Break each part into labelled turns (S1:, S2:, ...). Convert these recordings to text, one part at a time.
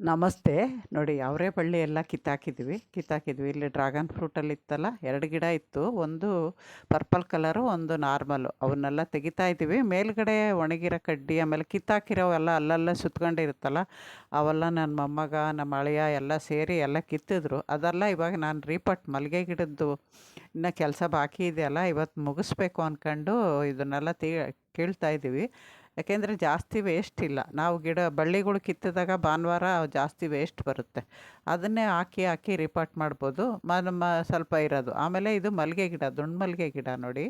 S1: ನಮಸ್ತೆ. ನೋಡಿ ಅವರೇ ಬಳ್ಳಿ ಎಲ್ಲ ಕಿತ್ತಾಕಿದ್ವಿ. ಇಲ್ಲಿ ಡ್ರ್ಯಾಗನ್ ಫ್ರೂಟಲ್ಲಿ ಇತ್ತಲ್ಲ 2 ಗಿಡ ಇತ್ತು. ಒಂದು ಪರ್ಪಲ್ ಕಲರು, ಒಂದು ನಾರ್ಮಲ್ಲು. ಅವನ್ನೆಲ್ಲ ತೆಗಿತಾ ಇದ್ದೀವಿ. ಮೇಲ್ಗಡೆ ಒಣಗಿರೋ ಕಡ್ಡಿ, ಆಮೇಲೆ ಕಿತ್ತಾಕಿರೋವೆಲ್ಲ ಅಲ್ಲಲ್ಲೇ ಸುತ್ಕೊಂಡಿರುತ್ತಲ್ಲ, ಅವೆಲ್ಲ ನನ್ನ ಮೊಮ್ಮಗ, ನಮ್ಮ ಅಳಿಯ ಎಲ್ಲ ಸೇರಿ ಎಲ್ಲ ಕಿತ್ತಿದ್ರು. ಅದೆಲ್ಲ ಇವಾಗ ನಾನು ಮಲ್ಲಿಗೆ ಗಿಡದ್ದು ಇನ್ನೂ ಕೆಲಸ ಬಾಕಿ ಇದೆಯಲ್ಲ, ಇವತ್ತು ಮುಗಿಸ್ಬೇಕು ಅಂದ್ಕೊಂಡು ಇದನ್ನೆಲ್ಲ ಕೀಳ್ತಾ ಇದ್ದೀವಿ. ಯಾಕೆಂದರೆ ಜಾಸ್ತಿ ವೇಸ್ಟ್ ಇಲ್ಲ. ನಾವು ಬಳ್ಳಿಗಳು ಕಿತ್ತಿದಾಗ ಭಾನುವಾರ ಜಾಸ್ತಿ ವೇಸ್ಟ್ ಬರುತ್ತೆ. ಅದನ್ನೇ ಹಾಕಿ ರಿಪಾಟ್ ಮಾಡ್ಬೋದು. ಸ್ವಲ್ಪ ಇರೋದು. ಆಮೇಲೆ ಇದು ಮಲ್ಲಿಗೆ ಗಿಡ, ದುಂಡು ಮಲ್ಲಿಗೆ ಗಿಡ ನೋಡಿ.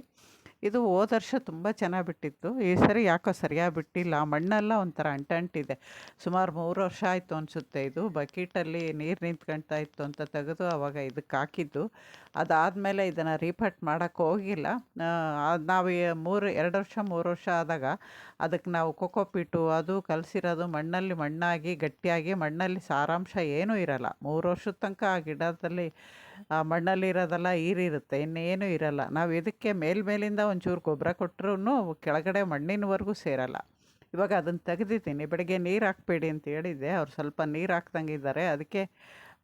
S1: ಇದು ಹೋದ ವರ್ಷ ತುಂಬ ಚೆನ್ನಾಗಿ ಬಿಟ್ಟಿತ್ತು. ಈ ಸರಿ ಯಾಕೋ ಸರಿಯಾಗಿ ಬಿಟ್ಟಿಲ್ಲ. ಮಣ್ಣೆಲ್ಲ ಒಂಥರ ಅಂಟಿದೆ. ಸುಮಾರು 3 ವರ್ಷ ಆಯಿತು ಅನಿಸುತ್ತೆ. ಇದು ಬಕೀಟಲ್ಲಿ ನೀರು ನಿಂತ್ಕೊಳ್ತಾ ಇತ್ತು ಅಂತ ತೆಗೆದು ಆವಾಗ ಇದಕ್ಕೆ ಹಾಕಿದ್ದು. ಅದಾದಮೇಲೆ ಇದನ್ನು ರೀಪಾಟ್ ಮಾಡೋಕ್ಕೆ ಹೋಗಿಲ್ಲ. ಅದು ನಾವು 2 ವರ್ಷ 3 ವರ್ಷ ಆದಾಗ ಅದಕ್ಕೆ ನಾವು ಕೊಕೊಪೀಟು ಅದು ಕಲಸಿರೋದು ಮಣ್ಣಾಗಿ ಗಟ್ಟಿಯಾಗಿ, ಮಣ್ಣಲ್ಲಿ ಸಾರಾಂಶ ಏನೂ ಇರಲ್ಲ. 3 ವರ್ಷದ ತನಕ ಆ ಗಿಡದಲ್ಲಿ ಮಣ್ಣಲ್ಲಿರೋದೆಲ್ಲ ಈರಿರುತ್ತೆ, ಇನ್ನೇನು ಇರಲ್ಲ. ನಾವು ಇದಕ್ಕೆ ಮೇಲಿಂದ ಒಂಚೂರು ಗೊಬ್ಬರ ಕೊಟ್ಟರೂ ಕೆಳಗಡೆ ಮಣ್ಣಿನವರೆಗೂ ಸೇರಲ್ಲ. ಇವಾಗ ಅದನ್ನು ತೆಗೆದಿದ್ದೀನಿ. ಬೆಳಗ್ಗೆ ನೀರು ಹಾಕಬೇಡಿ ಅಂತ ಹೇಳಿದ್ದೆ. ಅವ್ರು ಸ್ವಲ್ಪ ನೀರು ಹಾಕ್ದಂಗಿದ್ದಾರೆ. ಅದಕ್ಕೆ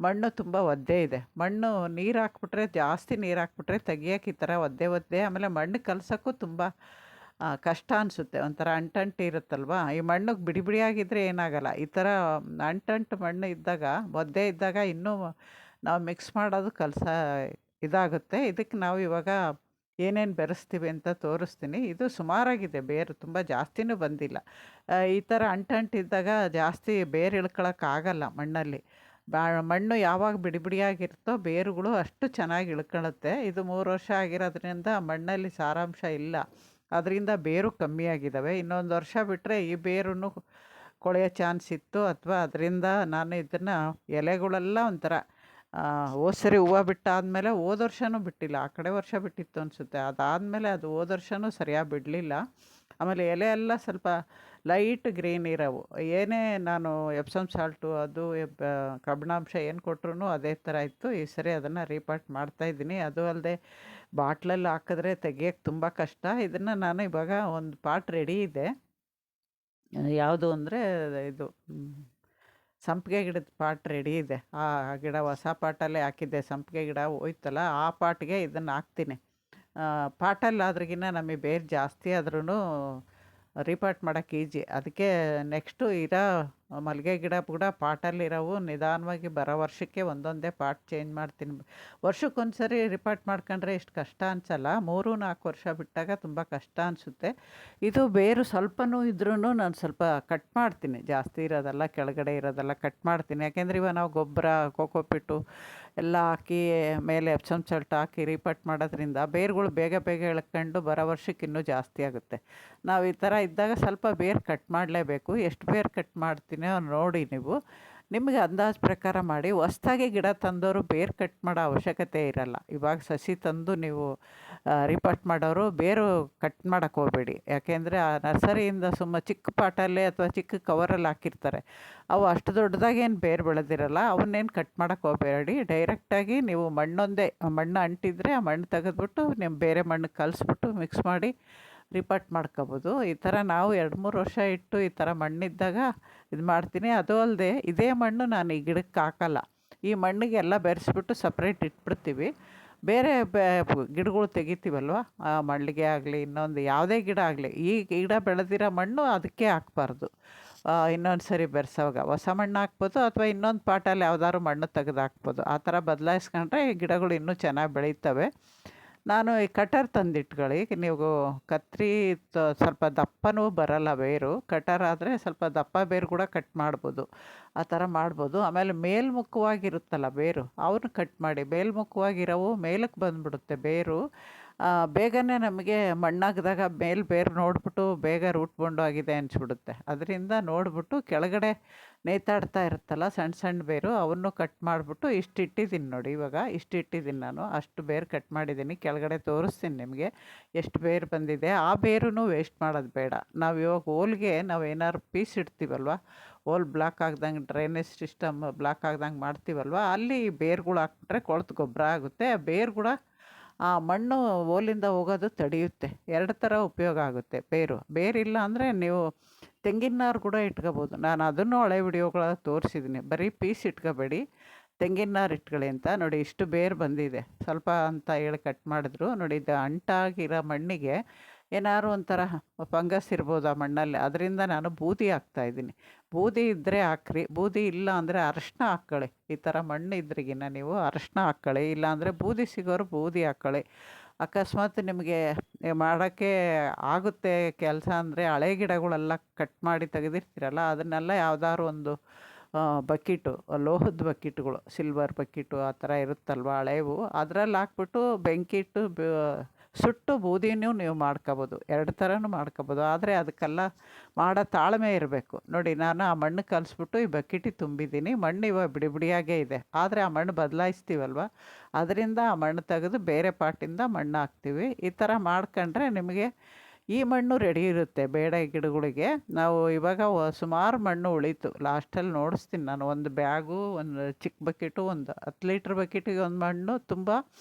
S1: ಮಣ್ಣು ತುಂಬ ಒದ್ದೆ ಇದೆ. ಮಣ್ಣು ನೀರು ಹಾಕ್ಬಿಟ್ರೆ, ಜಾಸ್ತಿ ನೀರು ಹಾಕ್ಬಿಟ್ರೆ ತೆಗಿಯೋಕೆ ಈ ಥರ ಒದ್ದೆ. ಆಮೇಲೆ ಮಣ್ಣು ಕಲಸೋಕ್ಕೂ ತುಂಬ ಕಷ್ಟ ಅನಿಸುತ್ತೆ. ಒಂಥರ ಅಂಟು ಇರುತ್ತಲ್ವ. ಈ ಮಣ್ಣಿಗೆ ಬಿಡಿಯಾಗಿದ್ದರೆ ಏನಾಗಲ್ಲ. ಈ ಥರ ಅಂಟು ಮಣ್ಣು ಇದ್ದಾಗ, ಒದ್ದೆ ಇದ್ದಾಗ ಇನ್ನೂ ನಾವು ಮಿಕ್ಸ್ ಮಾಡೋದು ಇದಾಗುತ್ತೆ. ಇದಕ್ಕೆ ನಾವು ಇವಾಗ ಏನೇನು ಬೆರೆಸ್ತೀವಿ ಅಂತ ತೋರಿಸ್ತೀನಿ. ಇದು ಸುಮಾರಾಗಿದೆ, ಬೇರು ತುಂಬ ಜಾಸ್ತಿನೂ ಬಂದಿಲ್ಲ. ಈ ಥರ ಅಂಟಿದ್ದಾಗ ಜಾಸ್ತಿ ಬೇರು ಇಳ್ಕೊಳಕ್ಕಾಗಲ್ಲ ಮಣ್ಣಲ್ಲಿ. ಮಣ್ಣು ಯಾವಾಗ ಬಿಡಿಯಾಗಿರುತ್ತೋ ಬೇರುಗಳು ಅಷ್ಟು ಚೆನ್ನಾಗಿ ಇಳ್ಕೊಳ್ಳುತ್ತೆ. ಇದು 3 ವರ್ಷ ಆಗಿರೋದ್ರಿಂದ ಮಣ್ಣಲ್ಲಿ ಸಾರಾಂಶ ಇಲ್ಲ. ಅದರಿಂದ ಬೇರು ಕಮ್ಮಿಯಾಗಿದ್ದಾವೆ. ಇನ್ನೊಂದು ವರ್ಷ ಬಿಟ್ಟರೆ ಈ ಬೇರೂ ಕೊಳೆಯೋ ಚಾನ್ಸ್ ಇತ್ತು. ಅಥವಾ ಅದರಿಂದ ನಾನು ಇದನ್ನು ಎಲೆಗಳೆಲ್ಲ ಒಂಥರ ಹೋದ ಸರಿ ಹೂವು ಬಿಟ್ಟಾದಮೇಲೆ ಹೋದ ವರ್ಷವೂ ಬಿಟ್ಟಿಲ್ಲ. ಆ ಕಡೆ ವರ್ಷ ಬಿಟ್ಟಿತ್ತು ಅನಿಸುತ್ತೆ. ಅದಾದಮೇಲೆ ಅದು ಹೋದ ವರ್ಷವೂ ಸರಿಯಾಗಿ ಬಿಡಲಿಲ್ಲ. ಆಮೇಲೆ ಎಲೆ ಎಲ್ಲ ಸ್ವಲ್ಪ ಲೈಟ್ ಗ್ರೀನ್ ಇರೋವು. ಏನೇ ನಾನು ಎಪ್ಸಮ್ ಸಾಲ್ಟು ಅದು ಕಬ್ಬಿಣಾಂಶ ಏನು ಕೊಟ್ರೂ ಅದೇ ಥರ ಇತ್ತು. ಈ ಸರಿ ಅದನ್ನು ರೀಪಾಟ್ ಮಾಡ್ತಾಯಿದ್ದೀನಿ. ಅದು ಅಲ್ಲದೆ ಬಾಟ್ಲಲ್ಲಿ ಹಾಕಿದ್ರೆ ತೆಗಿಯೋಕ್ಕೆ ತುಂಬ ಕಷ್ಟ. ಇದನ್ನು ನಾನು ಇವಾಗ ಒಂದು ಪಾಟ್ ರೆಡಿ ಇದೆ. ಯಾವುದು ಅಂದರೆ ಇದು ಸಂಪಿಗೆ ಗಿಡದ ಪಾಟ್ ರೆಡಿ ಇದೆ. ಆ ಗಿಡ ಹೊಸ ಪಾಟಲ್ಲೇ ಹಾಕಿದ್ದೆ. ಸಂಪಿಗೆ ಗಿಡ ಹೋಯ್ತಲ್ಲ, ಆ ಪಾಟ್ಗೆ ಇದನ್ನು ಹಾಕ್ತೀನಿ. ಪಾಟಲ್ಲಾದ್ರಿಗಿನ್ನ ನಮಗೆ ಬೇರು ಜಾಸ್ತಿ ಆದ್ರೂ ರೀಪಾಟ್ ಮಾಡೋಕ್ಕೆ ಈಜಿ. ಅದಕ್ಕೆ ನೆಕ್ಸ್ಟು ಮಲ್ಲಿಗೆ ಗಿಡ ಕೂಡ ಪಾಟಲ್ಲಿರೋವು ನಿಧಾನವಾಗಿ ಬರೋ ವರ್ಷಕ್ಕೆ ಒಂದೊಂದೇ ಪಾಟ್ ಚೇಂಜ್ ಮಾಡ್ತೀನಿ. ವರ್ಷಕ್ಕೊಂದು ಸರಿ ರಿಪಾಟ್ ಮಾಡ್ಕೊಂಡ್ರೆ ಇಷ್ಟು ಕಷ್ಟ ಅನಿಸಲ್ಲ. 3-4 ವರ್ಷ ಬಿಟ್ಟಾಗ ತುಂಬ ಕಷ್ಟ ಅನಿಸುತ್ತೆ. ಇದು ಬೇರು ಸ್ವಲ್ಪನೂ ಇದ್ರೂ ನಾನು ಸ್ವಲ್ಪ ಕಟ್ ಮಾಡ್ತೀನಿ. ಜಾಸ್ತಿ ಇರೋದೆಲ್ಲ, ಕೆಳಗಡೆ ಇರೋದೆಲ್ಲ ಕಟ್ ಮಾಡ್ತೀನಿ. ಯಾಕೆಂದರೆ ಇವಾಗ ನಾವು ಗೊಬ್ಬರ, ಕೊಕೊಪಿಟ್ಟು ಎಲ್ಲ ಹಾಕಿ ಮೇಲೆ ಎಪ್ಸಮ್ ಸಾಲ್ಟ್ ಹಾಕಿ ರೀಪಾಟ್ ಮಾಡೋದ್ರಿಂದ ಬೇರುಗಳು ಬೇಗ ಎಳ್ಕೊಂಡು ಬರೋ ವರ್ಷಕ್ಕೆ ಇನ್ನೂ ಜಾಸ್ತಿ ಆಗುತ್ತೆ. ನಾವು ಈ ಥರ ಇದ್ದಾಗ ಸ್ವಲ್ಪ ಬೇರು ಕಟ್ ಮಾಡಲೇಬೇಕು. ಎಷ್ಟು ಬೇರು ಕಟ್ ಮಾಡ್ತೀನೋ ನೋಡಿ ನೀವು. ನಿಮಗೆ ಅಂದಾಜು ಪ್ರಕಾರ ಮಾಡಿ. ಹೊಸ್ದಾಗಿ ಗಿಡ ತಂದವರು ಬೇರು ಕಟ್ ಮಾಡೋ ಅವಶ್ಯಕತೆ ಇರಲ್ಲ. ಇವಾಗ ಸಸಿ ತಂದು ನೀವು ರೀಪಾಟ್ ಮಾಡೋರು ಬೇರು ಕಟ್ ಮಾಡೋಕ್ಕೆ ಹೋಗಬೇಡಿ. ಯಾಕೆಂದರೆ ಆ ನರ್ಸರಿಯಿಂದ ಚಿಕ್ಕ ಪಾಟಲ್ಲೇ ಅಥವಾ ಚಿಕ್ಕ ಕವರಲ್ಲಿ ಹಾಕಿರ್ತಾರೆ. ಅವು ಅಷ್ಟು ದೊಡ್ಡದಾಗೇನು ಬೇರು ಬೆಳೆದಿರಲ್ಲ. ಅವನ್ನೇನು ಕಟ್ ಮಾಡೋಕ್ಕೆ ಹೋಗಬೇಡಿ. ಡೈರೆಕ್ಟಾಗಿ ನೀವು ಮಣ್ಣು ಅಂಟಿದ್ರೆ ಆ ಮಣ್ಣು ತೆಗೆದ್ಬಿಟ್ಟು ನೀವು ಬೇರೆ ಮಣ್ಣು ಕಲಿಸ್ಬಿಟ್ಟು ಮಿಕ್ಸ್ ಮಾಡಿ ರಿಪಾಟ್ ಮಾಡ್ಕೋಬೋದು. ಈ ಥರ ನಾವು 2-3 ವರ್ಷ ಇಟ್ಟು ಈ ಥರ ಮಣ್ಣಿದ್ದಾಗ ಇದು ಮಾಡ್ತೀನಿ. ಅದು ಅಲ್ಲದೆ ಇದೇ ಮಣ್ಣು ನಾನು ಈ ಗಿಡಕ್ಕೆ ಹಾಕಲ್ಲ. ಈ ಮಣ್ಣಿಗೆ ಎಲ್ಲ ಬೆರೆಸ್ಬಿಟ್ಟು ಸಪ್ರೇಟ್ ಇಟ್ಬಿಡ್ತೀವಿ. ಬೇರೆ ಗಿಡಗಳು ತೆಗಿತೀವಲ್ವ, ಮಲ್ಲಿಗೆ ಆಗಲಿ ಇನ್ನೊಂದು ಯಾವುದೇ ಗಿಡ ಆಗಲಿ, ಈ ಗಿಡ ಬೆಳೆದಿರೋ ಮಣ್ಣು ಅದಕ್ಕೆ ಹಾಕ್ಬಾರ್ದು. ಇನ್ನೊಂದು ಸರಿ ಬೆರೆಸೋವಾಗ ಹೊಸ ಮಣ್ಣು ಹಾಕ್ಬೋದು, ಅಥವಾ ಇನ್ನೊಂದು ಪಾಟಲ್ಲಿ ಯಾವ್ದಾದ್ರು ಮಣ್ಣು ತೆಗೆದು ಹಾಕ್ಬೋದು. ಆ ಥರ ಬದಲಾಯಿಸ್ಕೊಂಡ್ರೆ ಈ ಗಿಡಗಳು ಇನ್ನೂ ಚೆನ್ನಾಗಿ ಬೆಳೀತವೆ. ನಾನು ಈ ಕಟರ್ ತಂದಿಟ್ಕೊಳ್ಳಿ. ನೀವು ಕತ್ರಿ ಸ್ವಲ್ಪ ದಪ್ಪನೂ ಬರಲ್ಲ ಬೇರು. ಕಟರ್ ಆದರೆ ಸ್ವಲ್ಪ ದಪ್ಪ ಬೇರು ಕೂಡ ಕಟ್ ಮಾಡ್ಬೋದು. ಆ ಥರ ಮಾಡ್ಬೋದು. ಆಮೇಲೆ ಮೇಲ್ಮುಖವಾಗಿರುತ್ತಲ್ಲ ಬೇರು, ಅವನ್ನ ಕಟ್ ಮಾಡಿ. ಮೇಲ್ಮುಖವಾಗಿರೋವು ಮೇಲಕ್ಕೆ ಬಂದುಬಿಡುತ್ತೆ ಬೇರು. ಬೇಗನೆ ನಮಗೆ ಮಣ್ಣಾಗಿದಾಗ ಬೇರು ನೋಡಿಬಿಟ್ಟು ಬೇಗ ರೂಟ್ ಬೊಂಡು ಆಗಿದೆ ಅನಿಸ್ಬಿಡುತ್ತೆ. ಅದರಿಂದ ನೋಡಿಬಿಟ್ಟು ಕೆಳಗಡೆ ನೇತಾಡ್ತಾ ಇರುತ್ತಲ್ಲ ಸಣ್ಣ ಬೇರು, ಅವನ್ನು ಕಟ್ ಮಾಡಿಬಿಟ್ಟು ಇಟ್ಟಿದ್ದೀನಿ ನೋಡಿ. ಇವಾಗ ಇಟ್ಟಿದ್ದೀನಿ ನಾನು. ಅಷ್ಟು ಬೇರು ಕಟ್ ಮಾಡಿದ್ದೀನಿ. ಕೆಳಗಡೆ ತೋರಿಸ್ತೀನಿ ನಿಮಗೆ ಎಷ್ಟು ಬೇರು ಬಂದಿದೆ. ಆ ಬೇರೂ ವೇಸ್ಟ್ ಮಾಡೋದು ಬೇಡ. ನಾವು ಇವಾಗ ಹೋಲ್ಗೆ ನಾವು ಏನಾದ್ರು ಪೀಸ್ ಇಡ್ತೀವಲ್ವ, ಹೋಲ್ ಬ್ಲಾಕ್ ಆಗ್ದಂಗೆ, ಡ್ರೈನೇಜ್ ಸಿಸ್ಟಮ್ ಬ್ಲಾಕ್ ಆಗ್ದಂಗೆ ಮಾಡ್ತೀವಲ್ವ, ಅಲ್ಲಿ ಬೇರುಗಳು ಹಾಕ್ಬಿಟ್ರೆ ಕೊಳೆತು ಗೊಬ್ಬರ ಆಗುತ್ತೆ. ಆ ಬೇರು ಕೂಡ ಆ ಮಣ್ಣು ಹೋಲಿಂದ ಹೋಗೋದು ತಡೆಯುತ್ತೆ. 2 ಥರ ಉಪಯೋಗ ಆಗುತ್ತೆ ಬೇರಿಲ್ಲ ಅಂದರೆ ನೀವು ತೆಂಗಿನ ನಾರು ಕೂಡ ಇಟ್ಕೋಬೋದು. ನಾನು ಅದನ್ನು ಹಳೆ ವಿಡಿಯೋಗಳ ತೋರಿಸಿದ್ದೀನಿ. ಬರೀ ಪೀಸ್ ಇಟ್ಕೋಬೇಡಿ, ತೆಂಗಿನ ನಾರು ಇಟ್ಕೊಳ್ಳಿ ಅಂತ. ನೋಡಿ ಇಷ್ಟು ಬೇರು ಬಂದಿದೆ, ಸ್ವಲ್ಪ ಅಂತ ಹೇಳಿ ಕಟ್ ಮಾಡಿದ್ರು. ನೋಡಿ ಇದು ಅಂಟಾಗಿರೋ ಮಣ್ಣಿಗೆ ಏನಾದ್ರು ಒಂಥರ ಫಂಗಸ್ ಇರ್ಬೋದು ಆ ಮಣ್ಣಲ್ಲಿ, ಅದರಿಂದ ನಾನು ಬೂದಿ ಹಾಕ್ತಾಯಿದ್ದೀನಿ. ಬೂದಿ ಇದ್ದರೆ ಹಾಕ್ರಿ, ಬೂದಿ ಇಲ್ಲ ಅಂದರೆ ಅರಶಿನ ಹಾಕ್ಕೊಳ್ಳಿ. ಈ ಥರ ಮಣ್ಣು ಇದ್ರಿಗಿನ ನೀವು ಅರಶಿನ ಹಾಕ್ಕೊಳ್ಳಿ, ಇಲ್ಲಾಂದರೆ ಬೂದಿ ಸಿಗೋರು ಬೂದಿ ಹಾಕ್ಕೊಳ್ಳಿ. ಅಕಸ್ಮಾತ್ ನಿಮಗೆ ಮಾಡೋಕ್ಕೆ ಆಗುತ್ತೆ ಕೆಲಸ ಅಂದರೆ ಹಳೆ ಗಿಡಗಳೆಲ್ಲ ಕಟ್ ಮಾಡಿ ತೆಗೆದಿರ್ತೀರಲ್ಲ, ಅದನ್ನೆಲ್ಲ ಯಾವ್ದಾದ್ರು ಒಂದು ಬಕೀಟು, ಲೋಹದ ಬಕೀಟುಗಳು, ಸಿಲ್ವರ್ ಬಕೀಟು ಆ ಥರ ಇರುತ್ತಲ್ವ ಹಳೇವು, ಅದರಲ್ಲಿ ಹಾಕ್ಬಿಟ್ಟು ಬೆಂಕಿ ಇಟ್ಟು ಸುಟ್ಟು ಬೂದಿನೂ ನೀವು ಮಾಡ್ಕೋಬೋದು. 2 ಥರನೂ ಮಾಡ್ಕೋಬೋದು. ಆದರೆ ಅದಕ್ಕೆಲ್ಲ ಮಾಡೋ ತಾಳ್ಮೆ ಇರಬೇಕು. ನೋಡಿ ನಾನು ಆ ಮಣ್ಣು ಕಲಿಸ್ಬಿಟ್ಟು ಈ ಬಕೆಟಿಗೆ ತುಂಬಿದ್ದೀನಿ. ಮಣ್ಣು ಇವಾಗ ಬಿಡಿ ಬಿಡಿಯಾಗೇ ಇದೆ, ಆದರೆ ಆ ಮಣ್ಣು ಬದಲಾಯಿಸ್ತೀವಲ್ವ, ಅದರಿಂದ ಆ ಮಣ್ಣು ತೆಗೆದು ಬೇರೆ ಪಾಟಿಂದ ಮಣ್ಣು ಹಾಕ್ತೀವಿ. ಈ ಥರ ಮಾಡ್ಕೊಂಡ್ರೆ ನಿಮಗೆ ಈ ಮಣ್ಣು ರೆಡಿ ಇರುತ್ತೆ ಬೇಡ ಗಿಡಗಳಿಗೆ. ನಾವು ಇವಾಗ ಸುಮಾರು ಮಣ್ಣು ಉಳೀತು. ಲಾಸ್ಟಲ್ಲಿ ನೋಡಿಸ್ತೀನಿ ನಾನು. ಒಂದು ಬ್ಯಾಗು, ಒಂದು ಚಿಕ್ಕ ಬಕೆಟು, ಒಂದು 10 ಲೀಟ್ರ್ ಬಕೆಟಿಗೆ ಒಂದು ಮಣ್ಣು, ತುಂಬ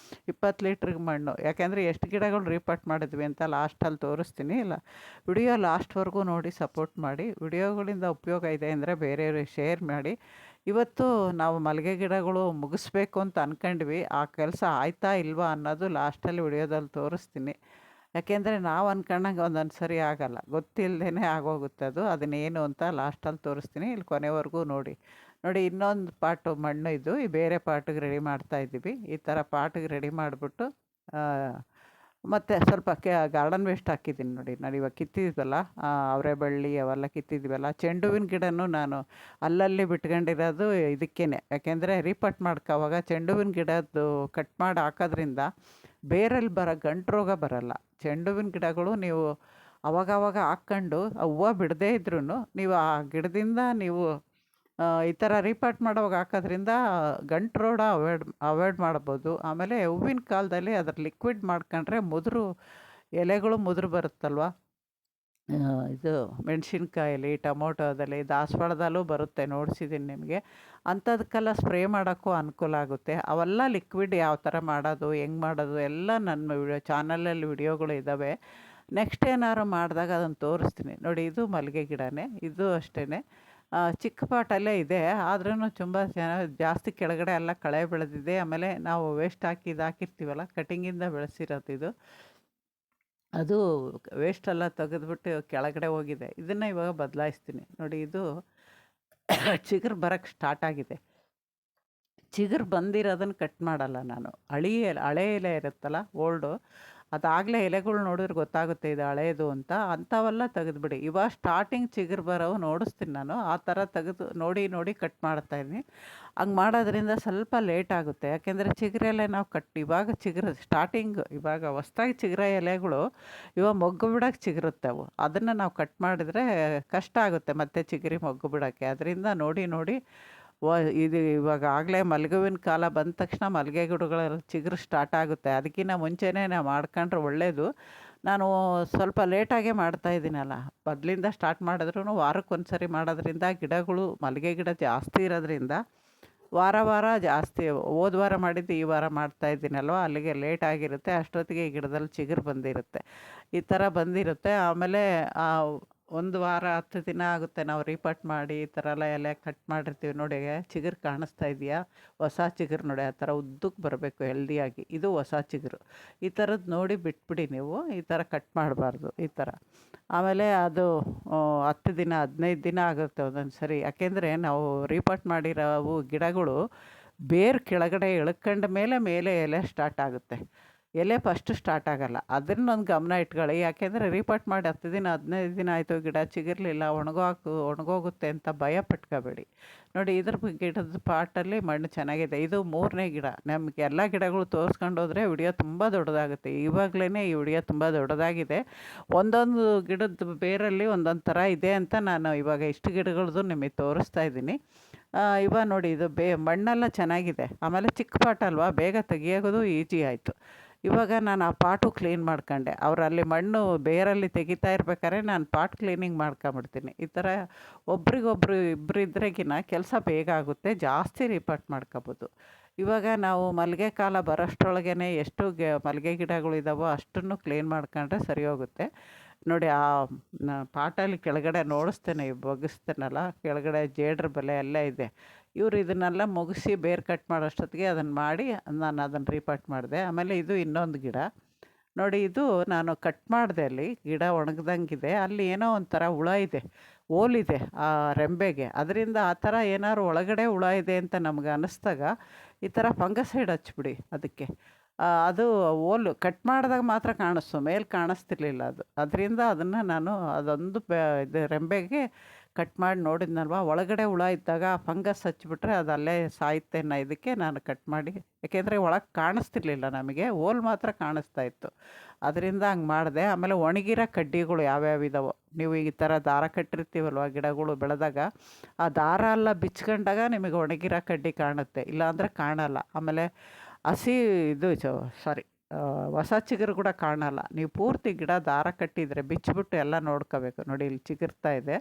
S1: 20 ಲೀಟ್ರಿಗೆ ಮಣ್ಣು. ಯಾಕೆಂದರೆ ಎಷ್ಟು ಗಿಡಗಳು ರೀಪಾಟ್ ಮಾಡಿದ್ವಿ ಅಂತ ಲಾಸ್ಟಲ್ಲಿ ತೋರಿಸ್ತೀನಿ. ಇಲ್ಲ, ವಿಡಿಯೋ ಲಾಸ್ಟ್ವರೆಗೂ ನೋಡಿ ಸಪೋರ್ಟ್ ಮಾಡಿ. ವಿಡಿಯೋಗಳಿಂದ ಉಪಯೋಗ ಇದೆ ಅಂದರೆ ಬೇರೆಯವ್ರಿಗೆ ಶೇರ್ ಮಾಡಿ. ಇವತ್ತು ನಾವು ಮಲ್ಲಿಗೆ ಗಿಡಗಳು ಮುಗಿಸ್ಬೇಕು ಅಂತ ಅಂದ್ಕೊಂಡ್ವಿ. ಆ ಕೆಲಸ ಆಯ್ತಾ ಇಲ್ವಾ ಅನ್ನೋದು ಲಾಸ್ಟಲ್ಲಿ ವಿಡಿಯೋದಲ್ಲಿ ತೋರಿಸ್ತೀನಿ. ಯಾಕೆಂದರೆ ನಾವು ಅಂದ್ಕೊಂಡಂಗೆ ಒಂದೊಂದು ಸರಿ ಆಗೋಲ್ಲ, ಗೊತ್ತಿಲ್ಲದೇ ಆಗೋಗುತ್ತೆ ಅದು. ಅದನ್ನೇನು ಅಂತ ಲಾಸ್ಟಲ್ಲಿ ತೋರಿಸ್ತೀನಿ. ಇಲ್ಲಿ ಕೊನೆವರೆಗೂ ನೋಡಿ. ನೋಡಿ ಇನ್ನೊಂದು ಪಾಟು ಮಣ್ಣು ಇದು, ಈ ಬೇರೆ ಪಾಟಿಗೆ ರೆಡಿ ಮಾಡ್ತಾಯಿದ್ದೀವಿ. ಈ ಥರ ಪಾಟಿಗೆ ರೆಡಿ ಮಾಡಿಬಿಟ್ಟು ಮತ್ತು ಸ್ವಲ್ಪ ಗಾರ್ಡನ್ ವೇಸ್ಟ್ ಹಾಕಿದ್ದೀನಿ. ನೋಡಿ ನಾನು ಇವಾಗ ಕಿತ್ತಿದ್ವಲ್ಲ ಅವರೆ ಬಳ್ಳಿ ಅವೆಲ್ಲ ಕಿತ್ತಿದ್ವಲ್ಲ, ಚೆಂಡು ಹೂವಿನ ಗಿಡನೂ ನಾನು ಅಲ್ಲಲ್ಲಿ ಬಿಟ್ಕೊಂಡಿರೋದು ಇದಕ್ಕೇನೆ. ಯಾಕೆಂದರೆ ರೀಪಾಟ್ ಮಾಡ್ಕೋವಾಗ ಚೆಂಡು ಹೂವಿನ ಗಿಡದ್ದು ಕಟ್ ಮಾಡಿ ಹಾಕೋದ್ರಿಂದ ಬೇರಲ್ಲಿ ಬರೋ ಗಂಟು ರೋಗ ಬರೋಲ್ಲ. ಚೆಂಡು ಹೂವಿನ ಗಿಡಗಳು ನೀವು ಅವಾಗವಾಗ ಹಾಕ್ಕೊಂಡು ಹೂವು ಬಿಡದೇ ಇದ್ರೂ ನೀವು ಆ ಗಿಡದಿಂದ ನೀವು ಈ ಥರ ರೀಪಾಟ್ ಮಾಡೋವಾಗ ಹಾಕೋದ್ರಿಂದ ಗಂಟು ರೋಗ ಅವಾಯ್ಡ್ ಮಾಡ್ಬೋದು. ಆಮೇಲೆ ಹೂವಿನ ಕಾಲದಲ್ಲಿ ಅದ್ರ ಲಿಕ್ವಿಡ್ ಮಾಡ್ಕೊಂಡ್ರೆ ಎಲೆಗಳು ಮುದುರು ಬರುತ್ತಲ್ವ, ಇದು ಮೆಣಸಿನ್ಕಾಯಲ್ಲಿ, ಟೊಮೊಟೊದಲ್ಲಿ, ದಾಸವಾಳದಲ್ಲೂ ಬರುತ್ತೆ, ನೋಡಿಸಿದ್ದೀನಿ ನಿಮಗೆ. ಅಂಥದಕ್ಕೆಲ್ಲ ಸ್ಪ್ರೇ ಮಾಡೋಕ್ಕೂ ಅನುಕೂಲ ಆಗುತ್ತೆ. ಅವೆಲ್ಲ ಲಿಕ್ವಿಡ್ ಯಾವ ಥರ ಮಾಡೋದು, ಹೆಂಗೆ ಮಾಡೋದು ಎಲ್ಲ ನನ್ನ ಚಾನಲಲ್ಲಿ ವಿಡಿಯೋಗಳು ಇದ್ದಾವೆ. ನೆಕ್ಸ್ಟ್ ಏನಾದ್ರು ಮಾಡಿದಾಗ ಅದನ್ನು ತೋರಿಸ್ತೀನಿ. ನೋಡಿ ಇದು ಮಲ್ಲಿಗೆ ಗಿಡನೇ, ಇದು ಅಷ್ಟೇ ಚಿಕ್ಕ ಪಾಟಲ್ಲೇ ಇದೆ, ಆದ್ರೂ ತುಂಬ ಜಾಸ್ತಿ ಕೆಳಗಡೆ ಎಲ್ಲ ಕಳೆ ಬೆಳೆದಿದೆ. ಆಮೇಲೆ ನಾವು ವೇಸ್ಟ್ ಹಾಕಿರ್ತೀವಲ್ಲ, ಕಟಿಂಗಿಂದ ಬೆಳೆಸಿರೋದು ಇದು, ಅದು ವೇಸ್ಟೆಲ್ಲ ತೆಗೆದ್ಬಿಟ್ಟು ಕೆಳಗಡೆ ಹೋಗಿದೆ. ಇದನ್ನು ಇವಾಗ ಬದಲಾಯಿಸ್ತೀನಿ. ನೋಡಿ ಇದು ಚಿಗುರು ಬರೋಕ್ಕೆ ಸ್ಟಾರ್ಟ್ ಆಗಿದೆ. ಚಿಗುರು ಬಂದಿರೋದನ್ನು ಕಟ್ ಮಾಡಲ್ಲ ನಾನು. ಹಳೆ ಎಲೆ ಇರುತ್ತಲ್ಲ, ಓಲ್ಡು, ಅದಾಗಲೇ ಎಲೆಗಳು ನೋಡಿದ್ರೆ ಗೊತ್ತಾಗುತ್ತೆ ಇದು ಹಳೇದು ಅಂತ. ಅಂಥವೆಲ್ಲ ತೆಗೆದುಬಿಡಿ. ಇವಾಗ ಸ್ಟಾರ್ಟಿಂಗ್ ಚಿಗುರು ಬರೋವು ನೋಡಿಸ್ತೀನಿ ನಾನು. ಆ ಥರ ತೆಗೆದು ನೋಡಿ ಕಟ್ ಮಾಡ್ತಾಯಿದ್ದೀನಿ. ಹಂಗೆ ಮಾಡೋದ್ರಿಂದ ಸ್ವಲ್ಪ ಲೇಟ್ ಆಗುತ್ತೆ. ಯಾಕೆಂದರೆ ಚಿಗುರೆಲೆ ನಾವು ಇವಾಗ ಚಿಗುರು ಸ್ಟಾರ್ಟಿಂಗ್, ಇವಾಗ ಹೊಸ್ದಾಗಿ ಚಿಗುರೋ ಎಲೆಗಳು ಇವಾಗ ಮೊಗ್ಗು ಬಿಡೋಕ್ಕೆ ಚಿಗುರುತ್ತೆ ಅವು. ಅದನ್ನು ನಾವು ಕಟ್ ಮಾಡಿದರೆ ಕಷ್ಟ ಆಗುತ್ತೆ ಮತ್ತೆ ಚಿಗುರಿ ಮೊಗ್ಗು ಬಿಡೋಕ್ಕೆ. ಅದರಿಂದ ನೋಡಿ ಇದು ಇವಾಗ ಆಗಲೇ ಮಲ್ಲಿಗೆ ಹೂವಿನ ಕಾಲ ಬಂದ ತಕ್ಷಣ ಮಲ್ಲಿಗೆ ಗಿಡಗಳಲ್ಲಿ ಚಿಗುರು ಸ್ಟಾರ್ಟ್ ಆಗುತ್ತೆ. ಅದಕ್ಕಿಂತ ಮುಂಚೆನೇ ನಾವು ಮಾಡ್ಕೊಂಡ್ರೆ ಒಳ್ಳೆಯದು. ನಾನು ಸ್ವಲ್ಪ ಲೇಟಾಗೇ ಮಾಡ್ತಾಯಿದ್ದೀನಲ್ಲ, ಮೊದಲಿಂದ ಸ್ಟಾರ್ಟ್ ಮಾಡಿದ್ರೂ ವಾರಕ್ಕೊಂದು ಸರಿ ಮಾಡೋದ್ರಿಂದ ಗಿಡಗಳು, ಮಲ್ಲಿಗೆ ಗಿಡ ಜಾಸ್ತಿ ಇರೋದ್ರಿಂದ ವಾರ ಜಾಸ್ತಿ, ಹೋದ ವಾರ ಮಾಡಿದ್ದು ಈ ವಾರ ಮಾಡ್ತಾಯಿದ್ದೀನಲ್ವ, ಅಲ್ಲಿಗೆ ಲೇಟ್ ಆಗಿರುತ್ತೆ. ಅಷ್ಟೊತ್ತಿಗೆ ಈ ಗಿಡದಲ್ಲಿ ಚಿಗುರು ಬಂದಿರುತ್ತೆ, ಈ ಥರ ಬಂದಿರುತ್ತೆ. ಆಮೇಲೆ 1 ವಾರ 10 ದಿನ ಆಗುತ್ತೆ ನಾವು ರೀಪಾಟ್ ಮಾಡಿ ಈ ಥರ ಎಲ್ಲ ಎಲೆ ಕಟ್ ಮಾಡಿರ್ತೀವಿ. ನೋಡಿ ಚಿಗುರು ಕಾಣಿಸ್ತಾ ಇದೆಯಾ, ಹೊಸ ಚಿಗುರು ನೋಡಿ, ಆ ಥರ ಉದ್ದಕ್ಕೆ ಬರಬೇಕು ಹೆಲ್ದಿಯಾಗಿ. ಇದು ಹೊಸ ಚಿಗುರು. ಈ ಥರದ್ದು ನೋಡಿ ಬಿಟ್ಬಿಡಿ ನೀವು, ಈ ಥರ ಕಟ್ ಮಾಡಬಾರ್ದು ಈ ಥರ. ಆಮೇಲೆ ಅದು 10 ದಿನ 15 ದಿನ ಆಗುತ್ತೆ ಒಂದೊಂದು ಸರಿ. ಯಾಕೆಂದರೆ ನಾವು ರೀಪಾಟ್ ಮಾಡಿರೋವು ಗಿಡಗಳು ಬೇರು ಕೆಳಗಡೆ ಎಳ್ಕೊಂಡ ಮೇಲೆ ಎಲೆ ಸ್ಟಾರ್ಟ್ ಆಗುತ್ತೆ. ಎಲೆ ಫಸ್ಟು ಸ್ಟಾರ್ಟ್ ಆಗೋಲ್ಲ. ಅದನ್ನೊಂದು ಗಮನ ಇಟ್ಕೊಳ್ಳಿ. ಯಾಕೆಂದರೆ ರೀಪಾಟ್ ಮಾಡಿ 10 ದಿನ 15 ದಿನ ಆಯಿತು, ಗಿಡ ಚಿಗುರ್ಲಿಲ್ಲ, ಒಣಗೋಗುತ್ತೆ ಅಂತ ಭಯ ಪಟ್ಕೋಬೇಡಿ. ನೋಡಿ ಇದ್ರ ಗಿಡದ ಪಾಟಲ್ಲಿ ಮಣ್ಣು ಚೆನ್ನಾಗಿದೆ. ಇದು 3ನೇ ಗಿಡ. ನಮಗೆ ಎಲ್ಲ ಗಿಡಗಳು ತೋರಿಸ್ಕೊಂಡು ಹೋದರೆ ವಿಡಿಯೋ ತುಂಬ ದೊಡ್ಡದಾಗುತ್ತೆ. ಇವಾಗಲೇ ಈ ವಿಡಿಯೋ ತುಂಬ ದೊಡ್ಡದಾಗಿದೆ. ಒಂದೊಂದು ಗಿಡದ ಬೇರಲ್ಲಿ ಒಂದೊಂದು ಥರ ಇದೆ ಅಂತ ನಾನು ಇವಾಗ ಇಷ್ಟು ಗಿಡಗಳದ್ದು ನಿಮಗೆ ತೋರಿಸ್ತಾ ಇದ್ದೀನಿ. ಇವಾಗ ನೋಡಿ ಇದು ಮಣ್ಣೆಲ್ಲ ಚೆನ್ನಾಗಿದೆ. ಆಮೇಲೆ ಚಿಕ್ಕ ಪಾಟ್ ಅಲ್ವಾ, ಬೇಗ ತೆಗಿಯೋದು ಈಜಿ ಆಯಿತು. ಇವಾಗ ನಾನು ಆ ಪಾಟು ಕ್ಲೀನ್ ಮಾಡ್ಕೊಂಡೆ. ಅಲ್ಲಿ ಮಣ್ಣು ಬೇರಲ್ಲಿ ತೆಗಿತಾ ಇರ್ಬೇಕಾದ್ರೆ ನಾನು ಪಾಟ್ ಕ್ಲೀನಿಂಗ್ ಮಾಡ್ಕೊಂಬಿಡ್ತೀನಿ. ಈ ಥರ ಒಬ್ರಿಗೊಬ್ರು ಇಬ್ಬರು ಇದ್ರೆಗಿನ ಕೆಲಸ ಬೇಗ ಆಗುತ್ತೆ, ಜಾಸ್ತಿ ರೀಪಾಟ್ ಮಾಡ್ಕೋಬೋದು. ಇವಾಗ ನಾವು ಮಲ್ಲಿಗೆ ಕಾಲ ಬರೋಷ್ಟರೊಳಗೇ ಎಷ್ಟು ಮಲ್ಲಿಗೆ ಗಿಡಗಳಿದ್ದಾವೋ ಅಷ್ಟನ್ನು ಕ್ಲೀನ್ ಮಾಡ್ಕೊಂಡ್ರೆ ಸರಿ ಹೋಗುತ್ತೆ. ನೋಡಿ ಆ ಪಾಟಲ್ಲಿ ಕೆಳಗಡೆ ನೋಡಿಸ್ತೇನೆ ಬಗ್ಗಿಸ್ತೇನಲ್ಲ, ಕೆಳಗಡೆ ಜೇಡ್ರ ಬಲೆ ಎಲ್ಲ ಇದೆ. ಇವರು ಇದನ್ನೆಲ್ಲ ಮುಗಿಸಿ ಬೇರೆ ಕಟ್ ಮಾಡೋಷ್ಟೊತ್ತಿಗೆ ಅದನ್ನು ಮಾಡಿ ನಾನು ಅದನ್ನು ರೀಪಾಟ್ ಮಾಡಿದೆ. ಆಮೇಲೆ ಇದು ಇನ್ನೊಂದು ಗಿಡ ನೋಡಿ, ಇದು ನಾನು ಕಟ್ ಮಾಡಿದೆ. ಅಲ್ಲಿ ಗಿಡ ಒಣಗ್ದಂಗಿದೆ, ಅಲ್ಲಿ ಏನೋ ಒಂಥರ ಹುಳ ಇದೆ, ಓಲಿದೆ ಆ ರೆಂಬೆಗೆ. ಅದರಿಂದ ಆ ಥರ ಏನಾದ್ರು ಒಳಗಡೆ ಹುಳ ಇದೆ ಅಂತ ನಮ್ಗೆ ಅನ್ನಿಸ್ದಾಗ ಈ ಥರ ಫಂಗಸೈಡ್ ಹಚ್ಬಿಡಿ ಅದಕ್ಕೆ. ಅದು ಓಲು ಕಟ್ ಮಾಡಿದಾಗ ಮಾತ್ರ ಕಾಣಿಸ್ತು, ಮೇಲೆ ಕಾಣಿಸ್ತಿರ್ಲಿಲ್ಲ ಅದು. ಅದರಿಂದ ಅದನ್ನು ನಾನು ಅದೊಂದು ಇದು ರೆಂಬೆಗೆ ಕಟ್ ಮಾಡಿ ನೋಡಿದ್ನಲ್ವ, ಒಳಗಡೆ ಹುಳ ಇದ್ದಾಗ ಫಂಗಸ್ ಹಚ್ಬಿಟ್ರೆ ಅದು ಅಲ್ಲೇ ಸಾಯುತ್ತೆ ಅನ್ನೋ ಇದಕ್ಕೆ ನಾನು ಕಟ್ ಮಾಡಿ, ಯಾಕೆಂದರೆ ಒಳಗೆ ಕಾಣಿಸ್ತಿರ್ಲಿಲ್ಲ ನಮಗೆ, ಓಲ್ ಮಾತ್ರ ಕಾಣಿಸ್ತಾ ಇತ್ತು. ಅದರಿಂದ ಹಂಗೆ ಮಾಡಿದೆ. ಆಮೇಲೆ ಒಣಗಿರೋ ಕಡ್ಡಿಗಳು ಯಾವ್ಯಾವ ಇದಾವೋ, ನೀವು ಈ ಥರ ದಾರ ಕಟ್ಟಿರ್ತೀವಲ್ವ ಗಿಡಗಳು ಬೆಳೆದಾಗ, ಆ ದಾರ ಎಲ್ಲ ಬಿಚ್ಕೊಂಡಾಗ ನಿಮಗೆ ಒಣಗಿರೋ ಕಡ್ಡಿ ಕಾಣುತ್ತೆ, ಇಲ್ಲಾಂದರೆ ಕಾಣಲ್ಲ. ಆಮೇಲೆ ಹಸಿ ಇದು ಸಾರಿ ಹೊಸ ಚಿಗುರು ಕೂಡ ಕಾಣಲ್ಲ. ನೀವು ಪೂರ್ತಿ ಗಿಡ ದಾರ ಕಟ್ಟಿದರೆ ಬಿಚ್ಚಿಬಿಟ್ಟು ಎಲ್ಲ ನೋಡ್ಕೋಬೇಕು. ನೋಡಿ ಇಲ್ಲಿ ಚಿಗುರ್ತಾ ಇದೆ,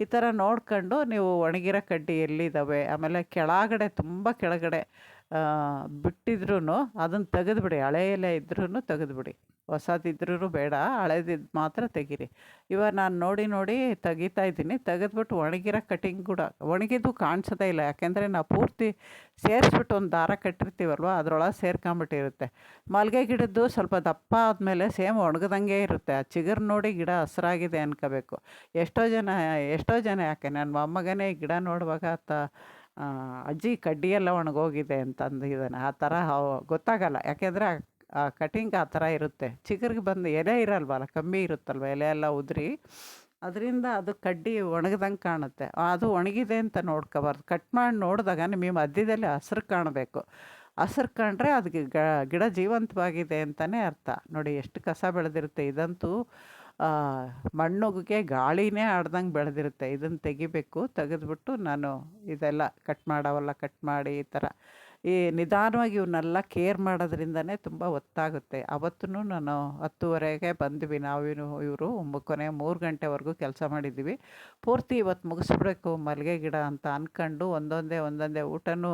S1: ಈ ಥರ ನೋಡ್ಕೊಂಡು ನೀವು ಒಣಗಿರೋ ಕಡ್ಡಿ ಎಲ್ಲಿದ್ದಾವೆ, ಆಮೇಲೆ ಕೆಳಗಡೆ ತುಂಬ ಕೆಳಗಡೆ ಬಿಟ್ಟಿದ್ರೂ ಅದನ್ನು ತೆಗೆದುಬಿಡಿ. ಹಳೆ ಎಲೆ ಇದ್ರೂ ತೆಗೆದುಬಿಡಿ, ಹೊಸದಿದ್ರೂ ಬೇಡ, ಹಳೇದಿದ್ದು ಮಾತ್ರ ತೆಗೀರಿ. ಇವಾಗ ನಾನು ನೋಡಿ ತೆಗಿತಾ ಇದ್ದೀನಿ. ತೆಗೆದ್ಬಿಟ್ಟು ಒಣಗಿರೋ ಕಟಿಂಗ್ ಕೂಡ ಒಣಗಿದ್ದು ಕಾಣಿಸೋದೇ ಇಲ್ಲ, ಯಾಕೆಂದರೆ ನಾವು ಪೂರ್ತಿ ಸೇರಿಸ್ಬಿಟ್ಟು ಒಂದು ದಾರ ಕಟ್ಟಿರ್ತೀವಲ್ವ, ಅದರೊಳಗೆ ಸೇರ್ಕೊಂಬಿಟ್ಟಿರುತ್ತೆ. ಮಲ್ಲಿಗೆ ಗಿಡದ್ದು ಸ್ವಲ್ಪ ದಪ್ಪ ಆದಮೇಲೆ ಸೇಮ್ ಒಣಗ್ದಂಗೆ ಇರುತ್ತೆ. ಆ ಚಿಗುರು ನೋಡಿ ಗಿಡ ಹಸ್ರಾಗಿದೆ ಅನ್ಕೋಬೇಕು. ಎಷ್ಟೋ ಜನ ಯಾಕೆ ನನ್ನ ಮೊಮ್ಮಗನೇ ಗಿಡ ನೋಡುವಾಗ ಅಜ್ಜಿ ಕಡ್ಡಿ ಎಲ್ಲ ಒಣಗೋಗಿದೆ ಅಂತಂದಿದ್ದಾನೆ. ಆ ಥರ ಗೊತ್ತಾಗಲ್ಲ, ಯಾಕೆಂದರೆ ಆ ಕಟಿಂಗ್ ಆ ಥರ ಇರುತ್ತೆ. ಚಿಗುರಿಗೆ ಬಂದು ಎಲೆ ಇರಲ್ವಲ್ಲ, ಕಮ್ಮಿ ಇರುತ್ತಲ್ವ ಎಲೆ ಎಲ್ಲ ಉದುರಿ, ಅದರಿಂದ ಅದು ಕಡ್ಡಿ ಒಣಗ್ದಂಗೆ ಕಾಣುತ್ತೆ. ಅದು ಒಣಗಿದೆ ಅಂತ ನೋಡ್ಕೋಬಾರ್ದು. ಕಟ್ ಮಾಡಿ ನೋಡಿದಾಗ ನಿಮಗೆ ಮಧ್ಯದಲ್ಲಿ ಹಸ್ರು ಕಾಣಬೇಕು. ಹಸ್ರು ಕಂಡ್ರೆ ಅದಕ್ಕೆ ಗಿಡ ಜೀವಂತವಾಗಿದೆ ಅಂತಲೇ ಅರ್ಥ. ನೋಡಿ ಎಷ್ಟು ಕಸ ಬೆಳೆದಿರುತ್ತೆ. ಇದಂತೂ ಮಣ್ಣುಗೆ ಗಾಳಿನೇ ಆಡ್ದಂಗೆ ಬೆಳೆದಿರುತ್ತೆ. ಇದನ್ನು ತೆಗಿಬೇಕು. ತೆಗೆದ್ಬಿಟ್ಟು ನಾನು ಇದೆಲ್ಲ ಕಟ್ ಮಾಡೋವೆಲ್ಲ ಮಾಡಿ ಈ ಥರ ಈ ನಿಧಾನವಾಗಿ ಇವನ್ನೆಲ್ಲ ಕೇರ್ ಮಾಡೋದ್ರಿಂದನೇ ತುಂಬ ಹೊತ್ತಾಗುತ್ತೆ. ಅವತ್ತೂ ನಾನು 10:30ಗೆ ಬಂದ್ವಿ ನಾವು, ಇವರು ಕೊನೆ 3 ಗಂಟೆವರೆಗೂ ಕೆಲಸ ಮಾಡಿದ್ದೀವಿ. ಪೂರ್ತಿ ಇವತ್ತು ಮುಗಿಸ್ಬಿಡ್ಬೇಕು ಮಲ್ಲಿಗೆ ಗಿಡ ಅಂತ ಅಂದ್ಕೊಂಡು ಒಂದೊಂದೇ ಊಟನೂ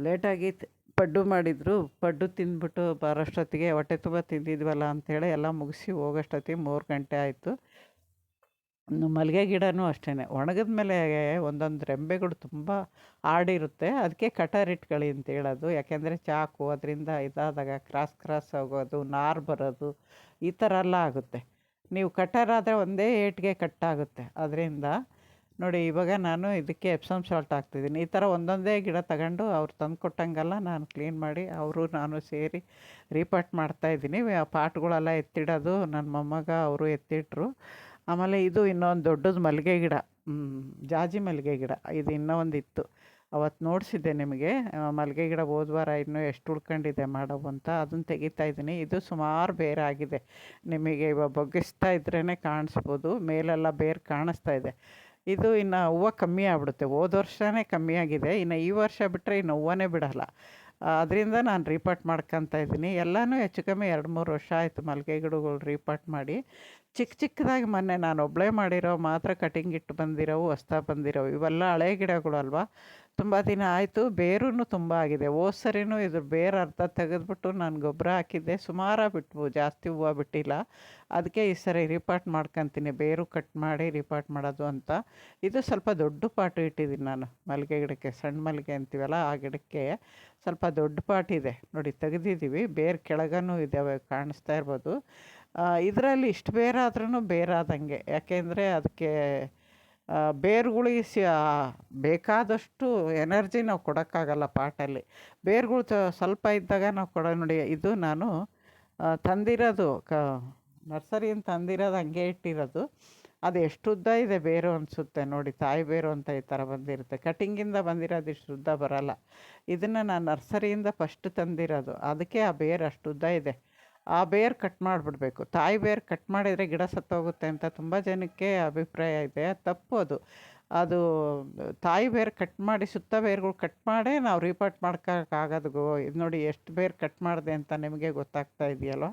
S1: ಲೇಟಾಗಿ ಪಡ್ಡು ಮಾಡಿದರು. ಪಡ್ಡು ತಿಂದ್ಬಿಟ್ಟು ಬರೋಷ್ಟೊತ್ತಿಗೆ ಹೊಟ್ಟೆ ತುಂಬ ತಿಂದಿದ್ವಲ್ಲ ಅಂಥೇಳಿ ಎಲ್ಲ ಮುಗಿಸಿ ಹೋಗೋಷ್ಟೊತ್ತಿಗೆ 3 ಗಂಟೆ ಆಯಿತು. ಮಲ್ಲಿಗೆ ಗಿಡನೂ ಅಷ್ಟೇ, ಒಣಗಿದ ಮೇಲೆ ಒಂದೊಂದು ರೆಂಬೆಗಳು ತುಂಬ ಆಡಿರುತ್ತೆ. ಅದಕ್ಕೆ ಕಟರ್ ಇಟ್ಕೊಳ್ಳಿ ಅಂತ ಹೇಳೋದು. ಯಾಕೆಂದರೆ ಚಾಕು ಅದರಿಂದ ಇದಾದಾಗ ಕ್ರಾಸ್ ಹೋಗೋದು, ನಾರು ಬರೋದು, ಈ ಥರ ಎಲ್ಲ ಆಗುತ್ತೆ. ನೀವು ಕಟರ್ ಆದರೆ ಒಂದೇ ಏಟ್ಗೆ ಕಟ್ಟಾಗುತ್ತೆ. ಅದರಿಂದ ನೋಡಿ, ಇವಾಗ ನಾನು ಇದಕ್ಕೆ ಎಪ್ಸಮ್ ಸಾಲ್ಟ್ ಹಾಕ್ತಿದ್ದೀನಿ. ಈ ಥರ ಒಂದೊಂದೇ ಗಿಡ ತಗೊಂಡು ಅವ್ರು ತಂದು ಕೊಟ್ಟಂಗೆಲ್ಲ ನಾನು ಕ್ಲೀನ್ ಮಾಡಿ ನಾನು ಸೇರಿ ರೀಪಾಟ್ ಮಾಡ್ತಾಯಿದ್ದೀನಿ. ಪಾಟ್ಗಳೆಲ್ಲ ಎತ್ತಿಡೋದು ನನ್ನ ಮೊಮ್ಮಗ ಅವರು ಎತ್ತಿಟ್ರು. ಆಮೇಲೆ ಇದು ಇನ್ನೊಂದು ದೊಡ್ಡದು ಮಲ್ಲಿಗೆ ಗಿಡ, ಜಾಜಿ ಮಲ್ಲಿಗೆ ಗಿಡ, ಇದು ಇನ್ನೂ ಒಂದಿತ್ತು. ಅವತ್ತು ನೋಡಿಸಿದ್ದೆ ನಿಮಗೆ. ಮಲ್ಲಿಗೆ ಗಿಡ ಹೋದ್ವಾರ ಇನ್ನೂ ಎಷ್ಟು ಉಳ್ಕೊಂಡಿದೆ ಮಾಡೋವು ಅಂತ, ಅದನ್ನು ತೆಗಿತಾ ಇದ್ದೀನಿ. ಇದು ಸುಮಾರು ಬೇರೆ ಆಗಿದೆ, ನಿಮಗೆ ಇವಾಗ ಬಗ್ಗಿಸ್ತಾ ಇದ್ರೇ ಕಾಣಿಸ್ಬೋದು. ಮೇಲೆಲ್ಲ ಬೇರೆ ಕಾಣಿಸ್ತಾ ಇದೆ. ಇದು ಇನ್ನು ಹೂವು ಕಮ್ಮಿ ಆಗ್ಬಿಡುತ್ತೆ. ಹೋದ ವರ್ಷವೇ ಕಮ್ಮಿ ಆಗಿದೆ, ಇನ್ನು ಈ ವರ್ಷ ಬಿಟ್ಟರೆ ಇನ್ನು ಹೂವನೇ ಬಿಡೋಲ್ಲ. ಅದರಿಂದ ನಾನು ರೀಪಾಟ್ ಮಾಡ್ಕೊತಾ ಇದ್ದೀನಿ. ಎಲ್ಲನೂ ಹೆಚ್ಚು ಕಮ್ಮಿ 2-3 ವರ್ಷ ಆಯಿತು ಮಲ್ಲಿಗೆ ಗಿಡಗಳು ರೀಪಾಟ್ ಮಾಡಿ. ಚಿಕ್ಕದಾಗಿ ಮೊನ್ನೆ ನಾನು ಒಬ್ಬಳೇ ಮಾಡಿರೋ ಮಾತ್ರ ಕಟಿಂಗ್ ಇಟ್ಟು ಬಂದಿರೋವು, ಹೊಸ್ದಾಗಿ ಬಂದಿರೋವು. ಇವೆಲ್ಲ ಹಳೆ ಗಿಡಗಳು ಅಲ್ವಾ, ತುಂಬ ದಿನ ಆಯಿತು. ಬೇರೂ ತುಂಬ ಆಗಿದೆ. ಹೋದ ಸರಿನೂ ಇದ್ರ ಬೇರು ಅರ್ಧ ತೆಗೆದ್ಬಿಟ್ಟು ನಾನು ಗೊಬ್ಬರ ಹಾಕಿದ್ದೆ, ಸುಮಾರಾಗಿ ಬಿಟ್ವು, ಜಾಸ್ತಿ ಹೂವು ಬಿಟ್ಟಿಲ್ಲ. ಅದಕ್ಕೆ ಈ ಸರಿ ರೀಪಾಟ್ ಮಾಡ್ಕೊತೀನಿ, ಬೇರು ಕಟ್ ಮಾಡಿ ರೀಪಾಟ್ ಮಾಡೋದು ಅಂತ. ಇದು ಸ್ವಲ್ಪ ದೊಡ್ಡ ಪಾಟು ಇಟ್ಟಿದ್ದೀನಿ ನಾನು ಮಲ್ಲಿಗೆ ಗಿಡಕ್ಕೆ, ಸಣ್ಣ ಮಲ್ಲಿಗೆ ಅಂತೀವಲ್ಲ ಆ ಗಿಡಕ್ಕೆ ಸ್ವಲ್ಪ ದೊಡ್ಡ ಪಾಟಿದೆ. ನೋಡಿ ತೆಗೆದಿದ್ದೀವಿ, ಬೇರು ಕೆಳಗನೂ ಇದ್ದಾವೆ, ಕಾಣಿಸ್ತಾ ಇರ್ಬೋದು. ಇದರಲ್ಲಿ ಇಷ್ಟು ಬೇರಾದ್ರೂ ಬೇರಾದಂಗೆ, ಯಾಕೆಂದರೆ ಅದಕ್ಕೆ ಬೇರುಗಳಿಗೆ ಬೇಕಾದಷ್ಟು ಎನರ್ಜಿ ನಾವು ಕೊಡೋಕ್ಕಾಗಲ್ಲ ಪಾಟಲ್ಲಿ. ಬೇರುಗಳು ಸ್ವಲ್ಪ ಇದ್ದಾಗ ನಾವು ನೋಡಿ, ಇದು ನಾನು ತಂದಿರೋದು ನರ್ಸರಿಯಿಂದ ತಂದಿರೋದು, ಹಂಗೆ ಇಟ್ಟಿರೋದು. ಅದು ಎಷ್ಟು ಉದ್ದ ಇದೆ ಬೇರು ಅನಿಸುತ್ತೆ ನೋಡಿ, ತಾಯಿ ಬೇರು ಅಂತ ಈ ಥರ ಬಂದಿರುತ್ತೆ. ಕಟಿಂಗಿಂದ ಬಂದಿರೋದು ಇಷ್ಟು ಉದ್ದ ಬರೋಲ್ಲ. ಇದನ್ನು ನಾನು ನರ್ಸರಿಯಿಂದ ಫಸ್ಟ್ ತಂದಿರೋದು, ಅದಕ್ಕೆ ಆ ಬೇರು ಅಷ್ಟು ಉದ್ದ ಇದೆ. ಆ ಬೇರು ಕಟ್ ಮಾಡಿಬಿಡ್ಬೇಕು. ತಾಯಿ ಬೇರು ಕಟ್ ಮಾಡಿದರೆ ಗಿಡ ಸತ್ತೋಗುತ್ತೆ ಅಂತ ತುಂಬ ಜನಕ್ಕೆ ಅಭಿಪ್ರಾಯ ಇದೆ, ತಪ್ಪು ಅದು. ಅದು ತಾಯಿ ಬೇರು ಕಟ್ ಮಾಡಿ, ಸುತ್ತ ಬೇರುಗಳು ಕಟ್ ಮಾಡೇ ನಾವು ರೀಪಾಟ್ ಮಾಡ್ಕೋಕ್ಕಾಗೋದು. ಇದು ನೋಡಿ ಎಷ್ಟು ಬೇರು ಕಟ್ ಮಾಡಿದೆ ಅಂತ ನಿಮಗೆ ಗೊತ್ತಾಗ್ತಾ ಇದೆಯಲ್ವ.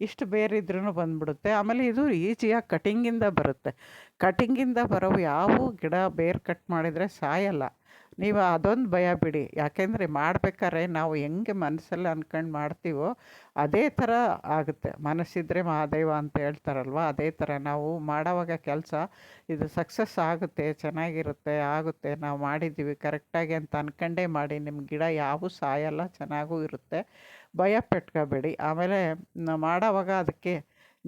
S1: ಇಷ್ಟು ಬೇರಿದ್ರೂ ಬಂದುಬಿಡುತ್ತೆ. ಆಮೇಲೆ ಇದು ಈಜಿಯಾಗಿ ಕಟಿಂಗಿಂದ ಬರುತ್ತೆ. ಕಟಿಂಗಿಂದ ಬರೋವು ಯಾವ ಗಿಡ ಬೇರು ಕಟ್ ಮಾಡಿದರೆ ಸಾಯಲ್ಲ. ನೀವು ಅದೊಂದು ಭಯ ಬಿಡಿ. ಯಾಕೆಂದರೆ ಮಾಡ್ಬೇಕಾದ್ರೆ ನಾವು ಹೆಂಗೆ ಮನಸ್ಸಲ್ಲಿ ಅಂದ್ಕೊಂಡು ಮಾಡ್ತೀವೋ ಅದೇ ಥರ ಆಗುತ್ತೆ. ಮನಸ್ಸಿದ್ರೆ ಮಹಾದೇವ ಅಂತ ಹೇಳ್ತಾರಲ್ವ, ಅದೇ ಥರ ನಾವು ಮಾಡೋವಾಗ ಕೆಲಸ ಇದು ಸಕ್ಸಸ್ ಆಗುತ್ತೆ, ಚೆನ್ನಾಗಿರುತ್ತೆ, ಆಗುತ್ತೆ, ನಾವು ಮಾಡಿದ್ದೀವಿ ಕರೆಕ್ಟಾಗಿ ಅಂತ ಅಂದ್ಕೊಂಡೇ ಮಾಡಿ. ನಿಮ್ಮ ಗಿಡ ಯಾವೂ ಸಾಯಲ್ಲ, ಚೆನ್ನಾಗೂ ಇರುತ್ತೆ. ಭಯ ಪಟ್ಕೋಬೇಡಿ. ಆಮೇಲೆ ಮಾಡೋವಾಗ ಅದಕ್ಕೆ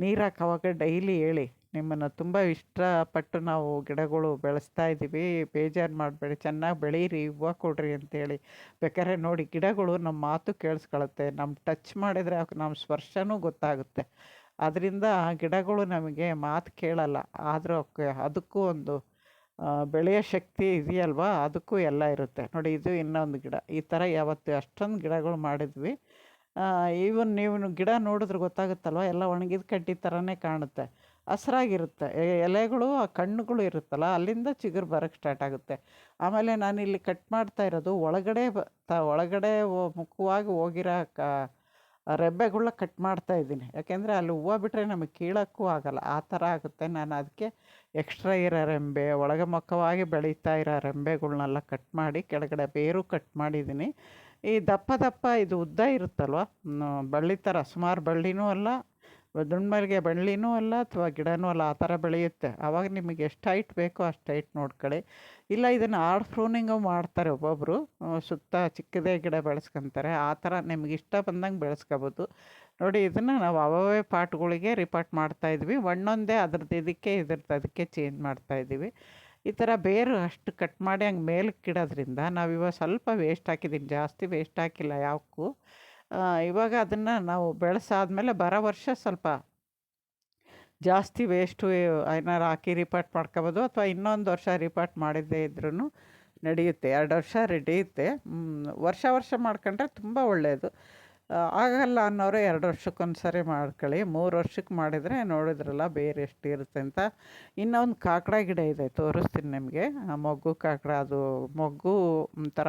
S1: ನೀರು ಹಾಕೋವಾಗ ಡೈಲಿ ಹೇಳಿ, ನಿಮ್ಮನ್ನು ತುಂಬ ಇಷ್ಟಪಟ್ಟು ನಾವು ಗಿಡಗಳು ಬೆಳೆಸ್ತಾ ಇದ್ದೀವಿ, ಬೇಜಾರು ಮಾಡಬೇಡಿ, ಚೆನ್ನಾಗಿ ಬೆಳೀರಿ, ಹೂವು ಕೊಡ್ರಿ ಅಂತೇಳಿ. ಬೇಕಾದ್ರೆ ನೋಡಿ ಗಿಡಗಳು ನಮ್ಮ ಮಾತು ಕೇಳಿಸ್ಕೊಳುತ್ತೆ, ನಮ್ಮ ಟಚ್ ಮಾಡಿದರೆ ನಮ್ಮ ಸ್ಪರ್ಶನೂ ಗೊತ್ತಾಗುತ್ತೆ. ಅದರಿಂದ ಗಿಡಗಳು ನಮಗೆ ಮಾತು ಕೇಳಲ್ಲ, ಆದರೂ ಅದಕ್ಕೂ ಒಂದು ಬೆಳೆಯೋ ಶಕ್ತಿ ಇದೆಯಲ್ವಾ, ಅದಕ್ಕೂ ಎಲ್ಲ ಇರುತ್ತೆ. ನೋಡಿ ಇದು ಇನ್ನೊಂದು ಗಿಡ. ಈ ಥರ ಯಾವತ್ತು ಅಷ್ಟೊಂದು ಗಿಡಗಳು ಮಾಡಿದ್ವಿ. ಈವನ್ ನೀವು ಗಿಡ ನೋಡಿದ್ರೆ ಗೊತ್ತಾಗುತ್ತಲ್ವ, ಎಲ್ಲ ಒಣಗಿದ ಕಡ್ಡಿ ಥರನೇ ಕಾಣುತ್ತೆ, ಹಸ್ರಾಗಿರುತ್ತೆ. ಎಲೆಗಳು ಆ ಕಣ್ಣುಗಳು ಇರುತ್ತಲ್ಲ, ಅಲ್ಲಿಂದ ಚಿಗುರು ಬರೋಕ್ಕೆ ಸ್ಟಾರ್ಟ್ ಆಗುತ್ತೆ. ಆಮೇಲೆ ನಾನಿಲ್ಲಿ ಕಟ್ ಮಾಡ್ತಾ ಇರೋದು ಒಳಗಡೆ ಒಳಗಡೆ ಮುಖವಾಗಿ ಹೋಗಿರೋ ರೆಬ್ಬೆಗಳನ್ನ ಕಟ್ ಮಾಡ್ತಾ ಇದ್ದೀನಿ. ಯಾಕೆಂದರೆ ಅಲ್ಲಿ ಹೂವು ಬಿಟ್ಟರೆ ನಮಗೆ ಕೀಳೋಕ್ಕೂ ಆಗೋಲ್ಲ, ಆ ಥರ ಆಗುತ್ತೆ. ನಾನು ಅದಕ್ಕೆ ಎಕ್ಸ್ಟ್ರಾ ಇರೋ ರೆಂಬೆ, ಒಳಗೆ ಮುಖವಾಗಿ ಬೆಳೀತಾ ಇರೋ ರೆಂಬೆಗಳ್ನೆಲ್ಲ ಕಟ್ ಮಾಡಿ ಕೆಳಗಡೆ ಬೇರು ಕಟ್ ಮಾಡಿದ್ದೀನಿ. ಈ ದಪ್ಪ ದಪ್ಪ ಇದು ಉದ್ದ ಇರುತ್ತಲ್ವ, ಬಳ್ಳಿ ಥರ, ಸುಮಾರು ಬಳ್ಳಿನೂ ಅಲ್ಲ, ದುಂಡ್ಮಲ್ಗೆ ಬಳ್ಳಿನೂ ಅಲ್ಲ ಅಥವಾ ಗಿಡನೂ ಅಲ್ಲ, ಆ ಥರ ಬೆಳೆಯುತ್ತೆ. ಆವಾಗ ನಿಮಗೆ ಎಷ್ಟು ಹೈಟ್ ಬೇಕೋ ಅಷ್ಟು ಹೈಟ್ ನೋಡ್ಕೊಳ್ಳಿ. ಇಲ್ಲ ಇದನ್ನು ಆರ್ಟ್ ಪ್ರೂನಿಂಗು ಮಾಡ್ತಾರೆ ಒಬ್ಬೊಬ್ಬರು, ಸುತ್ತ ಚಿಕ್ಕದೇ ಗಿಡ ಬೆಳೆಸ್ಕೊತಾರೆ. ಆ ಥರ ನಿಮ್ಗೆ ಇಷ್ಟ ಬಂದಂಗೆ ಬೆಳೆಸ್ಕೋಬೋದು. ನೋಡಿ ಇದನ್ನು ನಾವು ಅವೇ ಪಾಟ್ಗಳಿಗೆ ರಿಪಾರ್ಟ್ ಮಾಡ್ತಾಯಿದ್ವಿ, ಒಂದೊಂದೇ ಅದ್ರದ್ದು ಇದಕ್ಕೆ ಇದ್ರದ್ದು ಅದಕ್ಕೆ ಚೇಂಜ್ ಮಾಡ್ತಾಯಿದ್ದೀವಿ. ಈ ಥರ ಬೇರು ಅಷ್ಟು ಕಟ್ ಮಾಡಿ ಹಂಗೆ ಮೇಲಕ್ಕೆ ಇಡೋದ್ರಿಂದ ನಾವಿವಾಗ ಸ್ವಲ್ಪ ವೇಸ್ಟ್ ಹಾಕಿದ್ದೀನಿ, ಜಾಸ್ತಿ ವೇಸ್ಟ್ ಹಾಕಿಲ್ಲ ಯಾವಕ್ಕೂ. ಇವಾಗ ಅದನ್ನು ನಾವು ಬೆಳೆಸಾದ್ಮೇಲೆ ಬರೋ ವರ್ಷ ಸ್ವಲ್ಪ ಜಾಸ್ತಿ ವೇಸ್ಟು ಏನಾರು ಹಾಕಿ ರಿಪಾರ್ಟ್ ಮಾಡ್ಕೊಬೋದು, ಅಥವಾ ಇನ್ನೊಂದು ವರ್ಷ ರಿಪಾರ್ಟ್ ಮಾಡಿದ್ದೇ ಇದ್ರೂ ನಡೆಯುತ್ತೆ. 2 ವರ್ಷ ನಡೆಯುತ್ತೆ. ವರ್ಷ ವರ್ಷ ಮಾಡ್ಕೊಂಡ್ರೆ ತುಂಬ ಒಳ್ಳೆಯದು. ಆಗಲ್ಲ ಅನ್ನೋರು 2 ವರ್ಷಕ್ಕೊಂದು ಸರಿ ಮಾಡ್ಕೊಳ್ಳಿ. 3 ವರ್ಷಕ್ಕೆ ಮಾಡಿದರೆ ನೋಡಿದ್ರಲ್ಲ ಬೇರೆ ಎಷ್ಟು ಇರುತ್ತೆ ಅಂತ. ಇನ್ನೊಂದು ಕಾಕಡ ಗಿಡ ಇದೆ, ತೋರಿಸ್ತೀನಿ ನಿಮಗೆ. ಮೊಗ್ಗು ಕಾಕಡ, ಅದು ಮೊಗ್ಗು ಒಂಥರ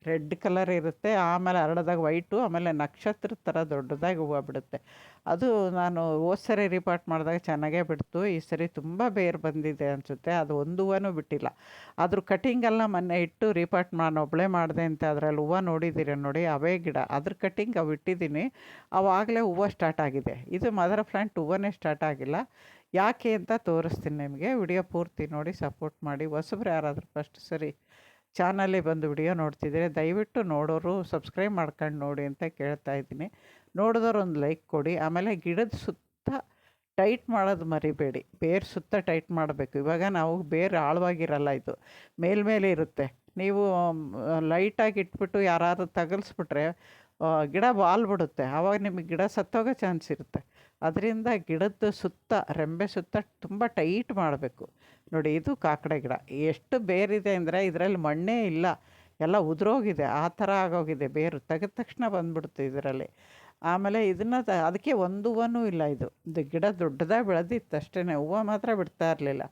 S1: ರೆಡ್ ಕಲರ್ ಇರುತ್ತೆ, ಆಮೇಲೆ ಹರಡ್ದಾಗ ವೈಟು, ಆಮೇಲೆ ನಕ್ಷತ್ರದ ಥರ ದೊಡ್ಡದಾಗಿ ಹೂವು ಬಿಡುತ್ತೆ. ಅದು ನಾನು ಹೋದ ಸರಿ ರಿಪಾರ್ಟ್ ಮಾಡಿದಾಗ ಚೆನ್ನಾಗೇ ಬಿಡ್ತು, ಈ ಸರಿ ತುಂಬ ಬೇರು ಬಂದಿದೆ ಅನಿಸುತ್ತೆ. ಅದು ಒಂದು ಹೂವನೂ ಬಿಟ್ಟಿಲ್ಲ. ಅದ್ರ ಕಟಿಂಗೆಲ್ಲ ಮೊನ್ನೆ ಇಟ್ಟು ರಿಪಾರ್ಟ್ ನಾನು ಒಬ್ಬಳೇ ಮಾಡಿದೆ ಅಂತ ಅದರಲ್ಲಿ ಹೂವು ನೋಡಿದ್ದೀರ ನೋಡಿ, ಅವೇ ಗಿಡ, ಅದ್ರ ಕಟಿಂಗ್ ಅವು ಇಟ್ಟಿದ್ದೀನಿ, ಅವಾಗಲೇ ಹೂವು ಸ್ಟಾರ್ಟ್ ಆಗಿದೆ. ಇದು ಮದರ್ ಪ್ಲ್ಯಾಂಟ್ ಹೂವನೇ ಸ್ಟಾರ್ಟ್ ಆಗಿಲ್ಲ. ಯಾಕೆ ಅಂತ ತೋರಿಸ್ತೀನಿ ನಿಮಗೆ. ವಿಡಿಯೋ ಪೂರ್ತಿ ನೋಡಿ, ಸಪೋರ್ಟ್ ಮಾಡಿ. ಹೊಸಬ್ರು ಯಾರಾದರೂ ಫಸ್ಟ್ ಸರಿ ಚಾನಲ್ಲಿಗೆ ಬಂದು ವಿಡಿಯೋ ನೋಡ್ತಿದ್ದೀರಿ, ದಯವಿಟ್ಟು ನೋಡೋರು ಸಬ್ಸ್ಕ್ರೈಬ್ ಮಾಡ್ಕೊಂಡು ನೋಡಿ ಅಂತ ಕೇಳ್ತಾ ಇದ್ದೀನಿ. ನೋಡಿದವ್ರು ಒಂದು ಲೈಕ್ ಕೊಡಿ. ಆಮೇಲೆ ಗಿಡದ ಸುತ್ತ ಟೈಟ್ ಮಾಡೋದು ಮರಿಬೇಡಿ, ಬೇರು ಸುತ್ತ ಟೈಟ್ ಮಾಡಬೇಕು. ಇವಾಗ ನಾವು ಬೇರು ಆಳವಾಗಿರಲ್ಲ, ಇದು ಮೇಲ್ಮೇಲೆ ಇರುತ್ತೆ. ನೀವು ಲೈಟಾಗಿ ಇಟ್ಬಿಟ್ಟು ಯಾರಾದ್ರು ತಗಲ್ಸ್ಬಿಟ್ರೆ ಗಿಡ ಬಾಲ್ಬಿಡುತ್ತೆ, ಆವಾಗ ನಿಮಗೆ ಗಿಡ ಸತ್ತೋಗೋ ಚಾನ್ಸ್ ಇರುತ್ತೆ. ಅದರಿಂದ ಗಿಡದ ಸುತ್ತ, ರೆಂಬೆ ಸುತ್ತ ತುಂಬ ಟೈಟ್ ಮಾಡಬೇಕು. ನೋಡಿ ಇದು ಕಾಕಡ ಗಿಡ, ಎಷ್ಟು ಬೇರಿದೆ ಅಂದರೆ ಇದರಲ್ಲಿ ಮಣ್ಣೇ ಇಲ್ಲ, ಎಲ್ಲ ಉದುರೋಗಿದೆ, ಆ ಥರ ಆಗೋಗಿದೆ. ಬೇರು ತೆಗೆದ ತಕ್ಷಣ ಬಂದ್ಬಿಡ್ತು ಇದರಲ್ಲಿ. ಆಮೇಲೆ ಇದನ್ನು ಅದಕ್ಕೆ ಒಂದು ಹೂವನೂ ಇಲ್ಲ. ಇದು ಗಿಡ ದೊಡ್ಡದಾಗಿ ಬೆಳೆದಿತ್ತು ಅಷ್ಟೇ, ಹೂವು ಮಾತ್ರ ಬಿಡ್ತಾ ಇರಲಿಲ್ಲ.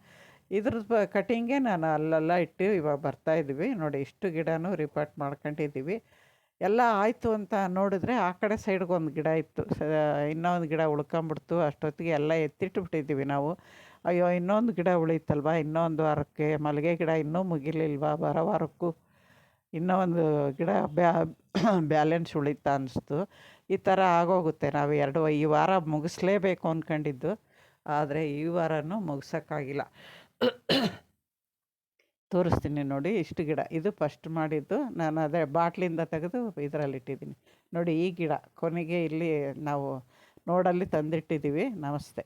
S1: ಇದ್ರದ್ದು ಕಟಿಂಗೇ ನಾನು ಅಲ್ಲೆಲ್ಲ ಇಟ್ಟು ಇವಾಗ ಬರ್ತಾಯಿದ್ವಿ. ನೋಡಿ ಇಷ್ಟು ಗಿಡನೂ ರಿಪಾರ್ಟ್ ಮಾಡ್ಕೊಂಡಿದ್ದೀವಿ. ಎಲ್ಲ ಆಯಿತು ಅಂತ ನೋಡಿದ್ರೆ ಆ ಕಡೆ ಸೈಡ್ಗೊಂದು ಗಿಡ ಇತ್ತು, ಇನ್ನೊಂದು ಗಿಡ ಉಳ್ಕೊಂಬಿಡ್ತು. ಅಷ್ಟೊತ್ತಿಗೆ ಎಲ್ಲ ಎತ್ತಿಟ್ಬಿಟ್ಟಿದ್ದೀವಿ ನಾವು. ಅಯ್ಯೋ ಇನ್ನೊಂದು ಗಿಡ ಉಳೀತಲ್ವ, ಇನ್ನೊಂದು ವಾರಕ್ಕೆ ಮಲ್ಲಿಗೆ ಗಿಡ ಇನ್ನೂ ಮುಗಿಲಿಲ್ವಾ, ಬರೋ ವಾರಕ್ಕೂ ಇನ್ನೂ ಒಂದು ಗಿಡ ಬ್ಯಾಲೆನ್ಸ್ ಉಳಿತಾ ಅನ್ನಿಸ್ತು. ಈ ಥರ ಆಗೋಗುತ್ತೆ. ನಾವು ಈ ವಾರ ಮುಗಿಸ್ಲೇಬೇಕು ಅಂದ್ಕೊಂಡಿದ್ದು, ಆದರೆ ಈ ವಾರನೂ ಮುಗ್ಸೋಕ್ಕಾಗಿಲ್ಲ. ತೋರಿಸ್ತೀನಿ ನೋಡಿ, ಇಷ್ಟು ಗಿಡ, ಇದು ಫಸ್ಟ್ ಮಾಡಿದ್ದು ನಾನು. ಅದೇ ಬಾಟ್ಲಿಂದ ತೆಗೆದು ಇದರಲ್ಲಿಟ್ಟಿದ್ದೀನಿ ನೋಡಿ. ಈ ಗಿಡ ಕೊನೆಗೆ ಇಲ್ಲಿ ನಾವು ನೋಡಲ್ಲಿ ತಂದಿಟ್ಟಿದ್ದೀವಿ. ನಮಸ್ತೆ.